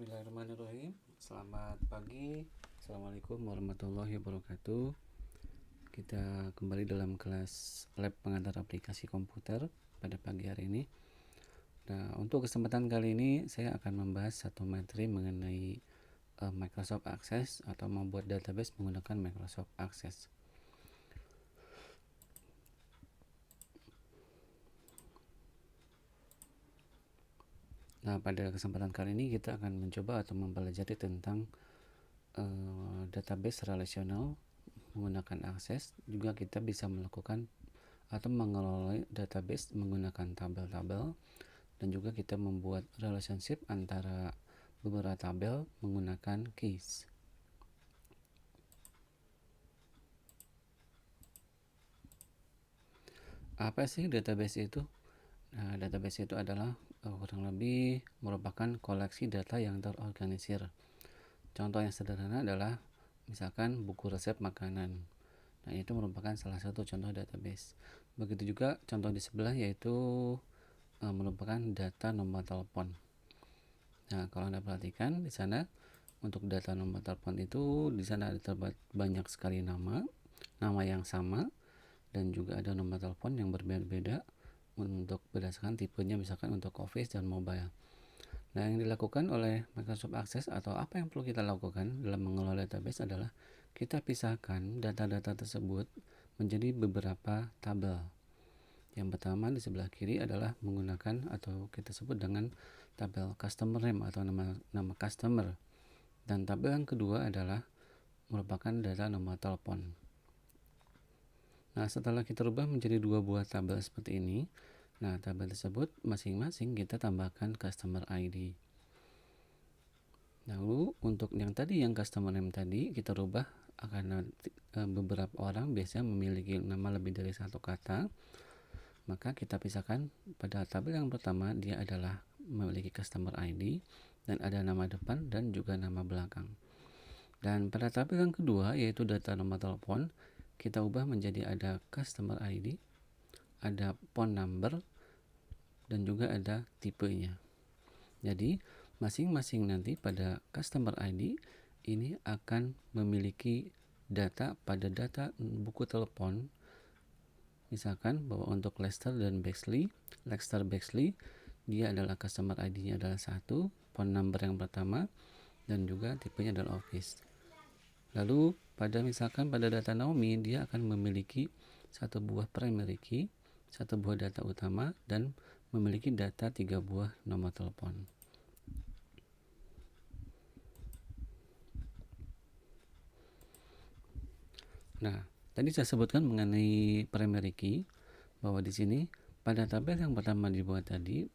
Bismillahirrahmanirrahim. Selamat pagi. Assalamualaikum warahmatullahi wabarakatuh. Kita kembali dalam kelas lab pengantar aplikasi komputer pada pagi hari ini. Nah, untuk kesempatan kali ini saya akan membahas satu materi mengenai Microsoft Access atau membuat database menggunakan Microsoft Access. Nah, pada kesempatan kali ini kita akan mencoba atau mempelajari tentang database relasional menggunakan Access. Juga kita bisa melakukan atau mengelola database menggunakan tabel-tabel, dan juga kita membuat relationship antara beberapa tabel menggunakan keys. Apa sih database itu? Nah, database itu adalah kurang lebih merupakan koleksi data yang terorganisir. Contoh yang sederhana adalah misalkan buku resep makanan. Nah, itu merupakan salah satu contoh database. Begitu juga contoh di sebelah, yaitu merupakan data nomor telepon. Nah, kalau Anda perhatikan di sana, untuk data nomor telepon itu di sana ada terdapat banyak sekali nama yang sama, dan juga ada nomor telepon yang berbeda-beda untuk berdasarkan tipenya, misalkan untuk office dan mobile. Nah, yang dilakukan oleh Microsoft Access atau apa yang perlu kita lakukan dalam mengelola database adalah kita pisahkan data-data tersebut menjadi beberapa tabel. Yang pertama di sebelah kiri adalah menggunakan atau kita sebut dengan tabel customer name atau nama customer. Dan tabel yang kedua adalah merupakan data nomor telepon. Nah, setelah kita rubah menjadi dua buah tabel seperti ini, nah tabel tersebut masing-masing kita tambahkan customer ID. Lalu untuk yang customer name tadi kita rubah karena beberapa orang biasanya memiliki nama lebih dari satu kata, maka kita pisahkan. Pada tabel yang pertama dia adalah memiliki customer ID dan ada nama depan dan juga nama belakang. Dan pada tabel yang kedua, yaitu data nomor telepon, kita ubah menjadi ada customer ID, ada phone number, dan juga ada tipenya. Jadi masing-masing nanti pada customer ID ini akan memiliki data pada data buku telepon. Misalkan bahwa untuk Lester Bexley dia adalah customer ID-nya adalah 1, phone number yang pertama, dan juga tipenya adalah office. Lalu misalkan pada data Naomi, dia akan memiliki satu buah primary key, satu buah data utama, dan memiliki data 3 buah nomor telepon. Nah, tadi saya sebutkan mengenai primary key bahwa di sini pada tabel yang pertama dibuat tadi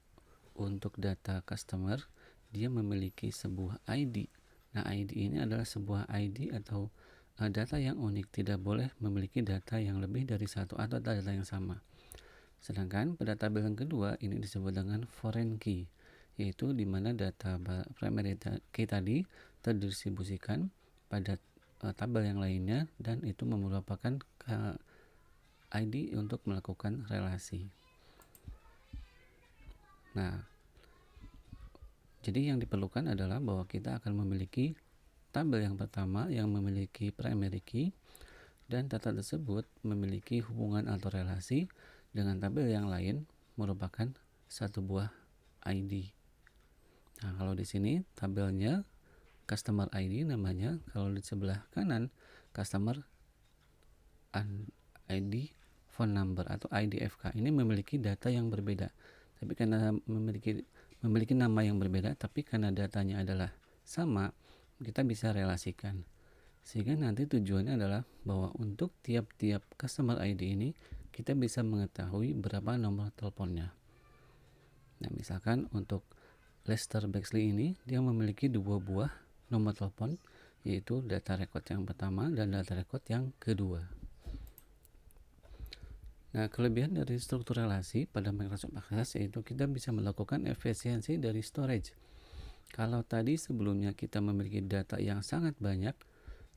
untuk data customer, dia memiliki sebuah ID. Nah, ID ini adalah sebuah ID atau data yang unik, tidak boleh memiliki data yang lebih dari satu atau data yang sama. Sedangkan pada tabel yang kedua ini disebut dengan foreign key, yaitu di mana data primary key tadi terdistribusikan pada tabel yang lainnya, dan itu merupakan ID untuk melakukan relasi. Nah, jadi yang diperlukan adalah bahwa kita akan memiliki tabel yang pertama yang memiliki primary key, dan data tersebut memiliki hubungan atau relasi dengan tabel yang lain merupakan satu buah ID. Nah, kalau di sini tabelnya customer ID namanya, kalau di sebelah kanan customer ID phone number atau IDFK, ini memiliki data yang berbeda. Tapi karena memiliki nama yang berbeda, tapi karena datanya adalah sama, kita bisa relasikan. Sehingga nanti tujuannya adalah bahwa untuk tiap-tiap customer ID ini kita bisa mengetahui berapa nomor teleponnya. Nah, misalkan untuk Lester Bexley ini dia memiliki dua buah nomor telepon, yaitu data record yang pertama dan data record yang kedua. Nah, kelebihan dari struktur relasi pada Microsoft Access yaitu kita bisa melakukan efisiensi dari storage. Kalau tadi sebelumnya kita memiliki data yang sangat banyak,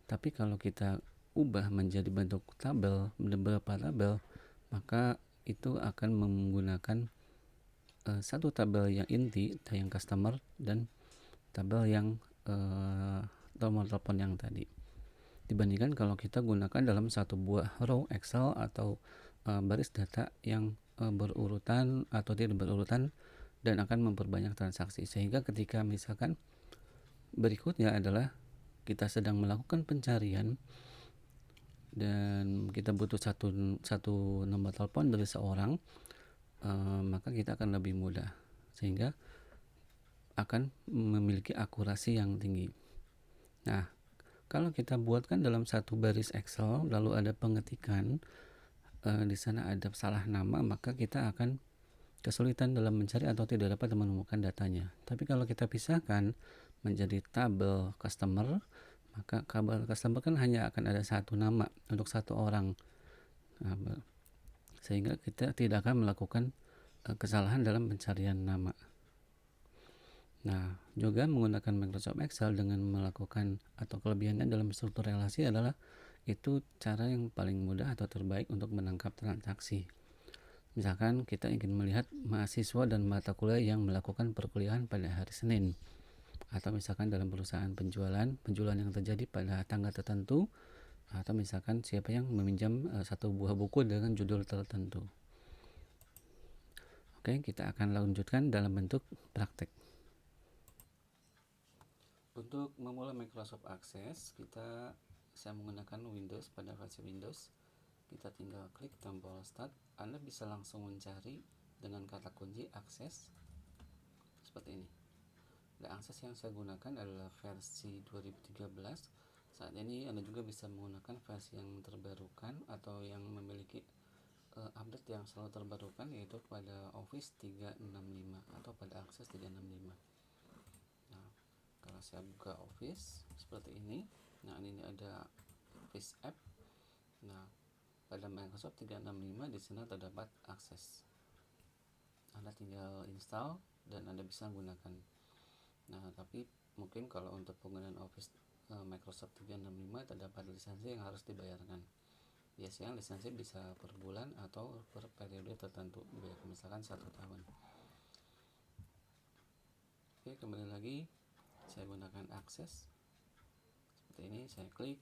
tapi kalau kita ubah menjadi bentuk tabel, beberapa tabel, maka itu akan menggunakan satu tabel yang inti, yang customer, dan tabel yang nomor telepon yang tadi, dibandingkan kalau kita gunakan dalam satu buah row Excel atau baris data yang berurutan atau tidak berurutan dan akan memperbanyak transaksi, sehingga ketika misalkan berikutnya adalah kita sedang melakukan pencarian dan kita butuh satu nomor telepon dari seorang, maka kita akan lebih mudah sehingga akan memiliki akurasi yang tinggi. Nah, kalau kita buatkan dalam satu baris Excel lalu ada pengetikan, di sana ada salah nama, maka kita akan kesulitan dalam mencari atau tidak dapat menemukan datanya. Tapi kalau kita pisahkan menjadi tabel customer, maka tabel customer kan hanya akan ada satu nama untuk satu orang, sehingga kita tidak akan melakukan kesalahan dalam pencarian nama. Nah, juga menggunakan Microsoft Excel dengan melakukan atau kelebihannya dalam struktur relasi adalah itu cara yang paling mudah atau terbaik untuk menangkap transaksi. Misalkan kita ingin melihat mahasiswa dan mata kuliah yang melakukan perkuliahan pada hari Senin, atau misalkan dalam perusahaan penjualan yang terjadi pada tanggal tertentu, atau misalkan siapa yang meminjam satu buah buku dengan judul tertentu. Oke, kita akan lanjutkan dalam bentuk praktek. Untuk memulai Microsoft Access, saya menggunakan Windows. Pada versi Windows, kita tinggal klik tombol Start. Anda bisa langsung mencari dengan kata kunci Access seperti ini. Dan akses yang saya gunakan adalah versi 2013. Saat ini Anda juga bisa menggunakan versi yang terbarukan atau yang memiliki update yang selalu terbarukan, yaitu pada Office 365 atau pada Access 365. Nah, kalau saya buka Office seperti ini, nah ini ada Office App. Nah, pada Microsoft 365 di sana terdapat akses. Anda tinggal install dan Anda bisa gunakan. Nah, tapi mungkin kalau untuk penggunaan Office Microsoft 365 terdapat lisensi yang harus dibayarkan. Biasanya lisensi bisa per bulan atau per periode tertentu, misalkan 1 tahun. Oke, kembali lagi saya gunakan akses seperti ini, saya klik.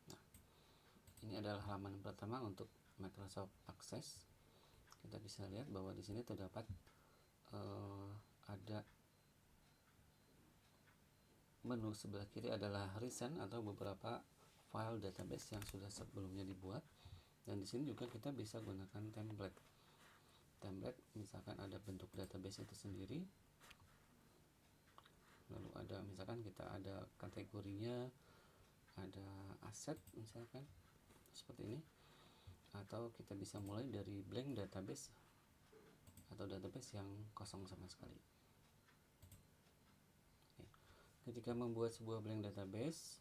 Nah, ini adalah halaman pertama untuk Microsoft Access. Kita bisa lihat bahwa di sini terdapat ada menu sebelah kiri adalah recent atau beberapa file database yang sudah sebelumnya dibuat, dan di sini juga kita bisa gunakan template. Misalkan ada bentuk database itu sendiri, lalu ada misalkan kita ada kategorinya, ada aset misalkan seperti ini, atau kita bisa mulai dari blank database atau database yang kosong sama sekali. Ketika membuat sebuah blank database,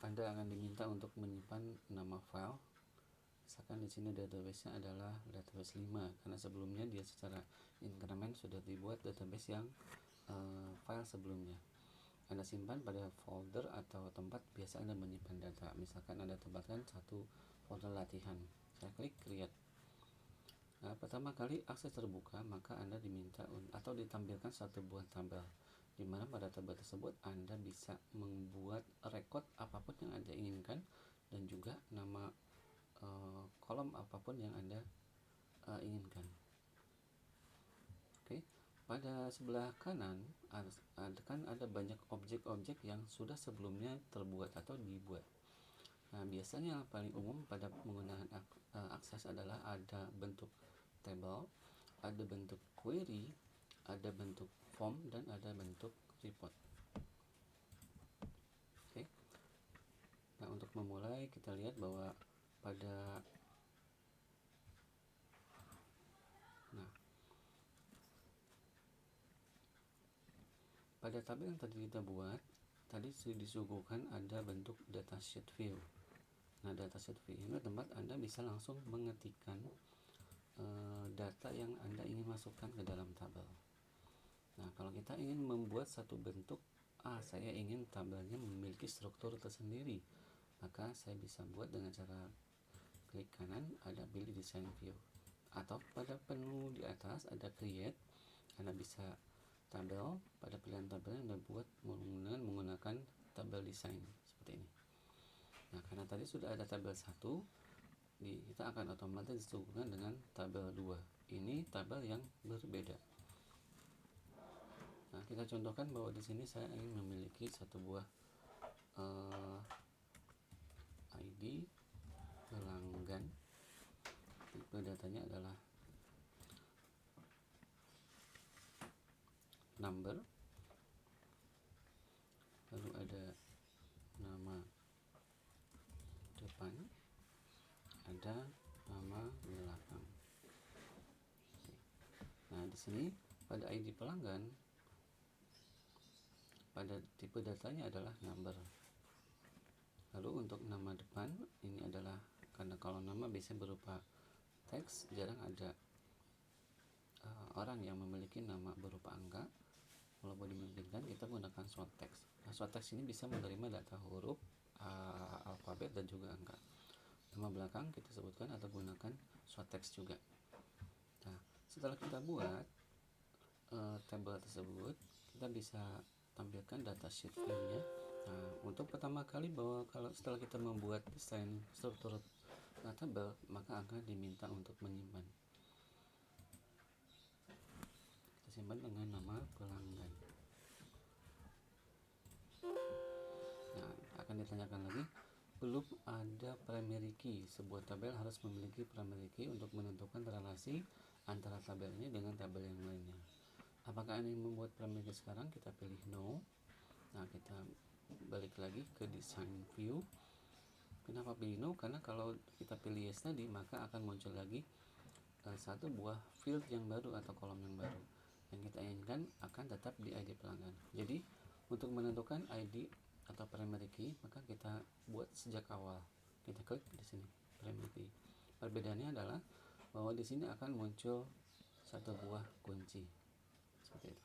Anda akan diminta untuk menyimpan nama file. Misalkan di sini database-nya adalah database 5, karena sebelumnya dia secara increment sudah dibuat database yang file sebelumnya. Anda simpan pada folder atau tempat biasa Anda menyimpan data. Misalkan Anda tempatkan satu folder latihan. Saya klik create. Nah, pertama kali akses terbuka, maka Anda diminta atau ditampilkan satu buah tabel, di mana pada tabel tersebut Anda bisa membuat record apapun yang Anda inginkan dan juga nama kolom apapun yang Anda inginkan. Oke, pada sebelah kanan ada banyak objek-objek yang sudah sebelumnya terbuat atau dibuat. Nah, biasanya yang paling umum pada penggunaan akses adalah ada bentuk table, ada bentuk query, ada bentuk form, dan ada bentuk report. Oke. Nah, untuk memulai kita lihat bahwa pada tabel yang tadi kita buat, tadi disuguhkan ada bentuk datasheet view. Nah, datasheet view ini tempat Anda bisa langsung mengetikkan data yang Anda ingin masukkan ke dalam tabel. Nah, kalau kita ingin membuat satu bentuk, saya ingin tabelnya memiliki struktur tersendiri, maka saya bisa buat dengan cara klik kanan ada pilih design view, atau pada menu di atas ada create. Anda bisa tabel, pada pilihan tabel Anda buat menggunakan tabel design seperti ini. Nah, karena tadi sudah ada tabel 1, kita akan otomatis disuguhkan dengan tabel 2. Ini tabel yang berbeda. Nah, kita contohkan bahwa di sini saya ingin memiliki satu buah ID pelanggan. Tipe datanya adalah number, lalu ada nama depan, ada nama belakang. Nah, di sini pada ID pelanggan, pada tipe datanya adalah number. Lalu untuk nama depan ini adalah, karena kalau nama biasanya berupa teks, jarang ada orang yang memiliki nama berupa angka. Walaupun dimungkinkan kita menggunakan short text. Nah, short text ini bisa menerima data huruf, alfabet, dan juga angka. Nama belakang kita sebutkan atau gunakan short text juga. Nah, setelah kita buat tabel tersebut, kita bisa tampilkan data sheet view-nya. Nah, untuk pertama kali bahwa kalau setelah kita membuat desain struktur tabel, maka akan diminta untuk menyimpan. Kita simpan dengan nama pelanggan. Nah, akan ditanyakan lagi, belum ada primary key. Sebuah tabel harus memiliki primary key untuk menentukan relasi antara tabel ini dengan tabel yang lainnya. Apakah ini membuat primary key sekarang? Kita pilih no. Nah, kita balik lagi ke design view. Kenapa pilih no? Karena kalau kita pilih yes tadi, maka akan muncul lagi satu buah field yang baru atau kolom yang baru. Yang kita inginkan akan tetap di ID pelanggan. Jadi untuk menentukan ID atau primary key, maka kita buat sejak awal. Kita klik di sini primary key. Perbedaannya adalah bahwa di sini akan muncul satu buah kunci seperti itu.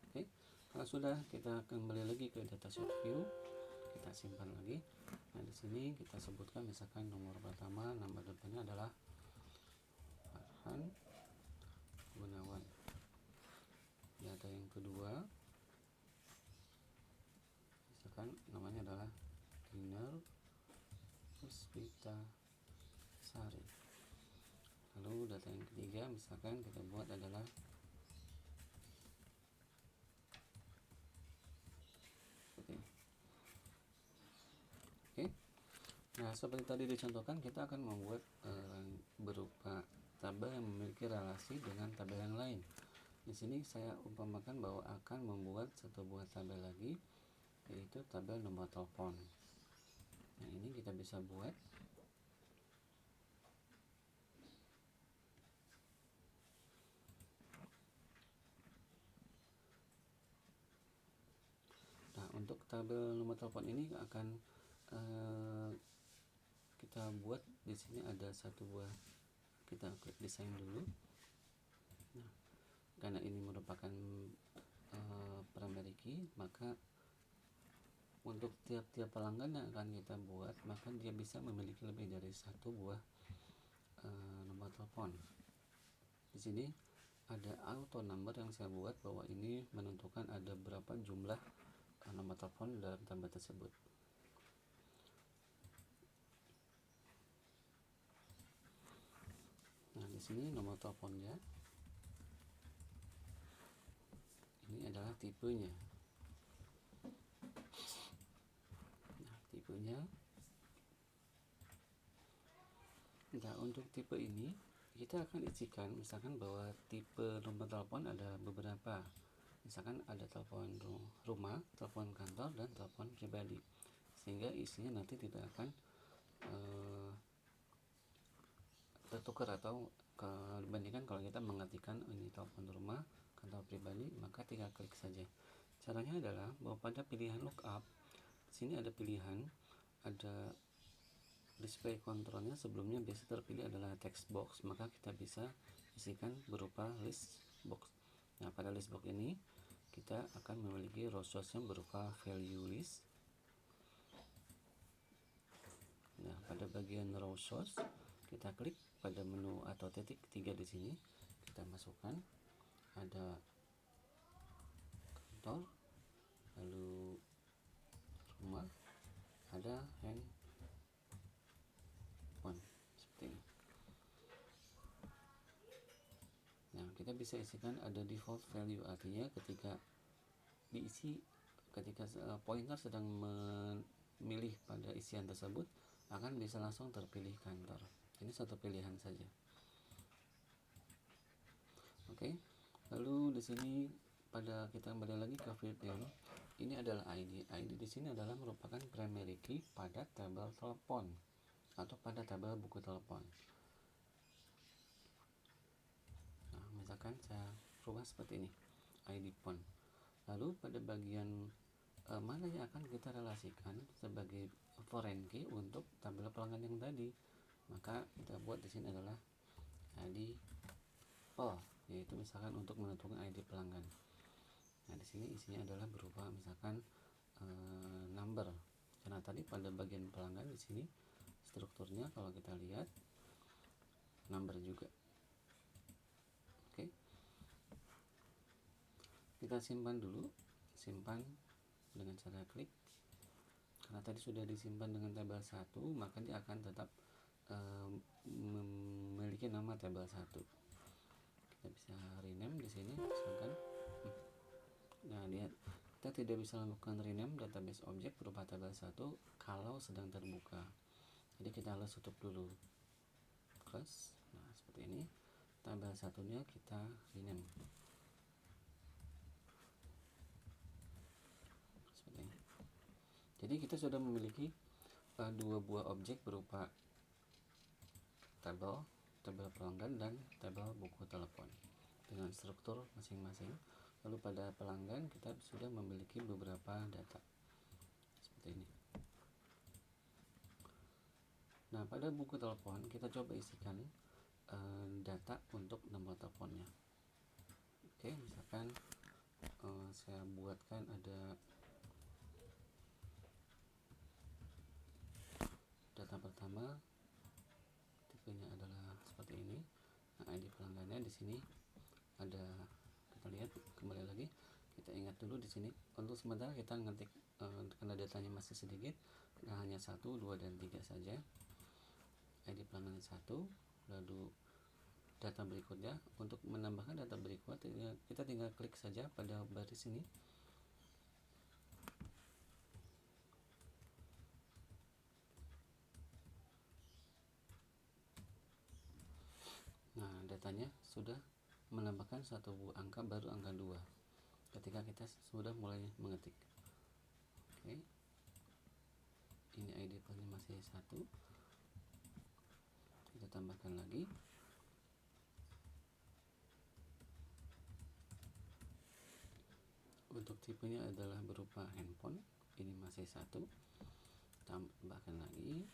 Oke, kalau sudah, kita kembali lagi ke datasheet view. Kita simpan lagi. Nah, di sini kita sebutkan misalkan nomor pertama, nama depannya adalah Farhan Gunawan. Data yang kedua, misalkan namanya adalah Dinar Puspita Sari. Lalu data yang ketiga, misalkan kita buat adalah seperti ini. Oke. Nah, seperti tadi dicontohkan, kita akan membuat berupa tabel yang memiliki relasi dengan tabel yang lain. Di sini saya umpamakan bahwa akan membuat satu buah tabel lagi, yaitu tabel nomor telepon. Nah, ini kita bisa buat. Nah, untuk tabel nomor telepon ini akan kita buat. Di sini ada satu buah, kita klik desain dulu. Nah, karena ini merupakan primary key, maka untuk tiap-tiap pelanggan yang akan kita buat, maka dia bisa memiliki lebih dari satu buah nomor telepon. Di sini ada auto number yang saya buat, bahwa ini menentukan ada berapa jumlah nomor telepon dalam tabel tersebut. Nah, di sini nomor teleponnya ini adalah tipenya. Nah, tipenya. Nah, untuk tipe ini kita akan isikan misalkan bahwa tipe nomor telepon ada beberapa. Misalkan ada telepon rumah, telepon kantor, dan telepon pribadi. Sehingga isinya nanti tidak akan tertukar, atau dibandingkan kalau kita mengetikkan ini telepon rumah, kantor pribadi, maka tinggal klik saja. Caranya adalah bahwa pada pilihan lookup, sini ada pilihan, ada display kontrolnya. Sebelumnya biasa terpilih adalah text box, maka kita bisa isikan berupa list box. Nah, pada list box ini kita akan memiliki row source yang berupa value list. Nah, pada bagian row source kita klik pada menu atau titik 3 di sini, kita masukkan ada kantor, lalu rumah, ada handphone seperti ini. Nah, kita bisa isikan ada default value, artinya ketika diisi, ketika pointer sedang memilih pada isian tersebut, akan bisa langsung terpilih kantor. Ini satu pilihan saja. Oke. Lalu di sini pada kita kembali lagi ke field name. Ini adalah ID. ID di sini adalah merupakan primary key pada tabel telepon atau pada tabel buku telepon. Nah, misalkan saya rubah seperti ini, ID phone. Lalu pada bagian mana yang akan kita relasikan sebagai foreign key untuk tabel pelanggan yang tadi, maka kita buat di sini adalah ID PEL, yaitu misalkan untuk menentukan ID pelanggan. Nah, di sini isinya adalah berupa misalkan number, karena tadi pada bagian pelanggan di sini strukturnya kalau kita lihat number juga. Oke. Kita simpan dulu, simpan dengan cara klik. Karena tadi sudah disimpan dengan tabel 1, maka dia akan tetap memiliki nama tabel 1. Kita bisa rename di sini misalkan. Nah, lihat, kita tidak bisa melakukan rename database objek berupa tabel 1 kalau sedang terbuka. Jadi kita harus tutup dulu. Close. Nah, seperti ini. Tabel satunya kita rename. Seperti ini. Jadi kita sudah memiliki dua buah objek berupa tabel pelanggan dan tabel buku telepon dengan struktur masing-masing. Lalu pada pelanggan kita sudah memiliki beberapa data seperti ini. Nah, pada buku telepon kita coba isikan data untuk nomor teleponnya. Oke, misalkan saya buatkan ada data pertama, tipenya adalah seperti ini. Nah, ID pelanggannya di sini ada, kita lihat kembali lagi, kita ingat dulu di sini untuk sementara kita ngetik karena datanya masih sedikit, nah hanya 1, 2, dan 3 saja. ID pelanggan 1, lalu data berikutnya. Untuk menambahkan data berikutnya kita tinggal klik saja pada baris ini. Nah, datanya sudah menambahkan satu buah angka baru, angka 2, ketika kita sudah mulai mengetik. Oke, ini ID pelanggan masih 1, kita tambahkan lagi. Untuk tipenya adalah berupa handphone, ini masih 1, tambahkan lagi.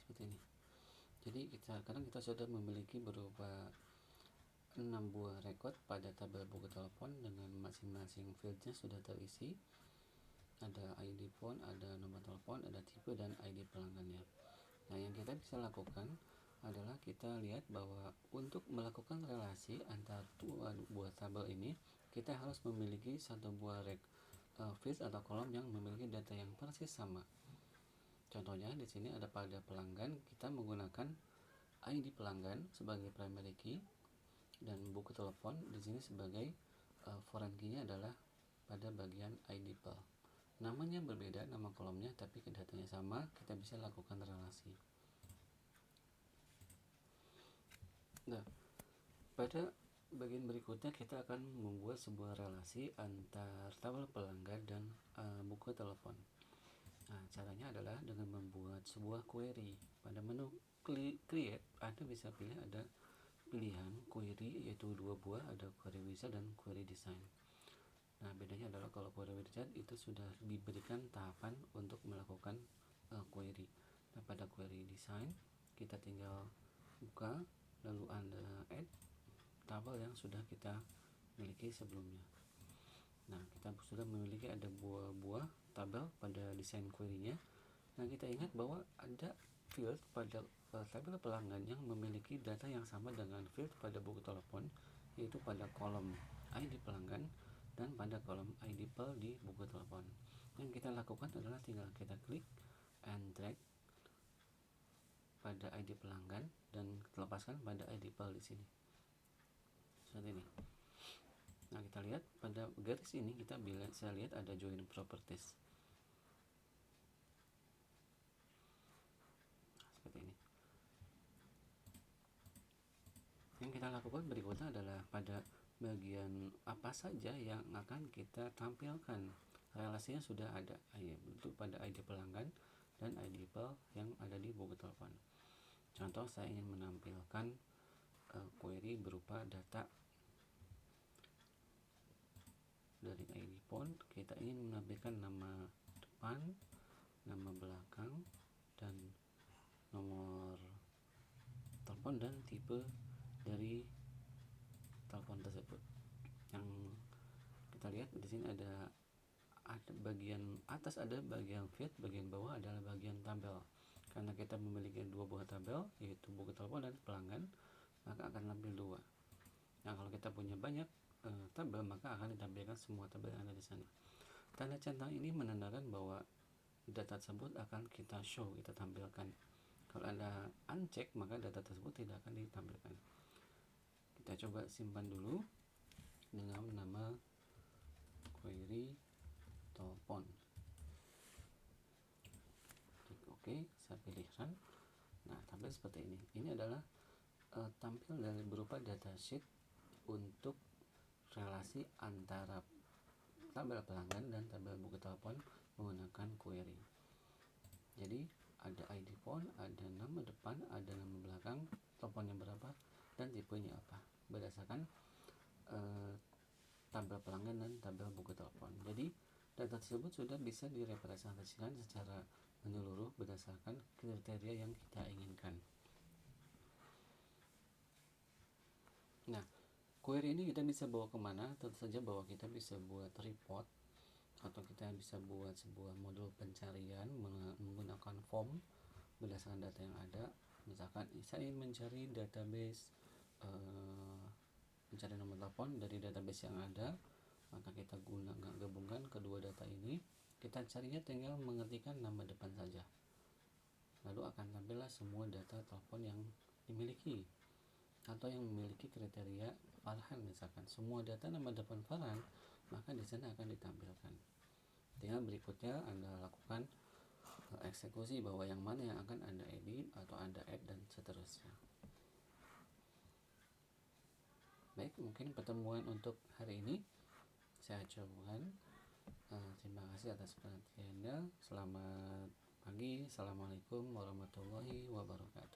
Seperti ini. Jadi sekarang kita sudah memiliki berupa 6 buah record pada tabel buku telepon dengan masing-masing fieldnya sudah terisi. Ada ID phone, ada nomor telepon, ada tipe, dan ID pelanggannya. Nah, yang kita bisa lakukan adalah kita lihat bahwa untuk melakukan relasi antara dua buah tabel ini, kita harus memiliki satu buah field atau kolom yang memiliki data yang persis sama. Contohnya di sini ada pada pelanggan, kita menggunakan ID pelanggan sebagai primary key dan buku telepon di sini sebagai foreign key-nya adalah pada bagian IDPL. Namanya berbeda, nama kolomnya, tapi datanya sama, kita bisa lakukan relasi. Nah, pada bagian berikutnya kita akan membuat sebuah relasi antar tabel pelanggan dan buku telepon. Nah, caranya adalah dengan membuat sebuah query. Pada menu create, Anda bisa pilih ada pilihan query, yaitu dua buah, ada query wizard dan query design. Nah, bedanya adalah kalau query wizard itu sudah diberikan tahapan untuk melakukan query. Nah, pada query design kita tinggal buka, lalu Anda add tabel yang sudah kita miliki sebelumnya. Nah, kita sudah memiliki ada buah-buah tabel pada desain query-nya. Nah, kita ingat bahwa ada field pada tabel pelanggan yang memiliki data yang sama dengan field pada buku telepon, yaitu pada kolom ID pelanggan dan pada kolom ID pel di buku telepon. Yang kita lakukan adalah tinggal kita klik and drag pada ID pelanggan dan lepaskan pada ID pel di sini. Seperti ini. Nah, kita lihat pada garis ini kita bisa lihat ada join properties. Seperti ini. Yang kita lakukan berikutnya adalah pada bagian apa saja yang akan kita tampilkan. Relasinya sudah ada, yaitu pada ID pelanggan dan ID pel yang ada di buku telepon. Contoh, saya ingin menampilkan query berupa data dari ID phone. Kita ingin menampilkan nama depan, nama belakang, dan nomor telepon dan tipe dari telepon tersebut. Yang kita lihat di sini ada bagian atas ada bagian feed, bagian bawah adalah bagian tabel. Karena kita memiliki dua buah tabel, yaitu buku telepon dan pelanggan, maka akan tampil dua. Nah, kalau kita punya banyak tabel, maka akan ditampilkan semua tabel yang ada di sana. Tanda centang ini menandakan bahwa data tersebut akan kita show, kita tampilkan. Kalau ada uncheck, maka data tersebut tidak akan ditampilkan. Kita coba simpan dulu dengan nama query telepon. Klik OK, saya pilihkan. Nah, tampil seperti ini. Ini adalah tampil dari berupa datasheet untuk relasi antara tabel pelanggan dan tabel buku telepon menggunakan query. Jadi ada ID phone, ada nama depan, ada nama belakang, teleponnya berapa, dan tipenya apa, berdasarkan tabel pelanggan dan tabel buku telepon. Jadi data tersebut sudah bisa direpresentasikan secara menyeluruh berdasarkan kriteria yang kita inginkan. Nah, query ini kita bisa bawa kemana? Tentu saja bahwa kita bisa buat report, atau kita bisa buat sebuah modul pencarian menggunakan form berdasarkan data yang ada. Misalkan saya ingin mencari database, mencari nomor telepon dari database yang ada, maka kita gabungkan kedua data ini. Kita carinya tinggal mengetikkan nama depan saja, lalu akan tampillah semua data telepon yang dimiliki atau yang memiliki kriteria Farhan. Misalkan semua data nama depan Farhan, maka di sana akan ditampilkan. Tinggal berikutnya Anda lakukan eksekusi bahwa yang mana yang akan Anda edit atau Anda add dan seterusnya. Baik, mungkin pertemuan untuk hari ini saya cukupkan. Terima kasih atas perhatiannya. Selamat pagi. Assalamualaikum warahmatullahi wabarakatuh.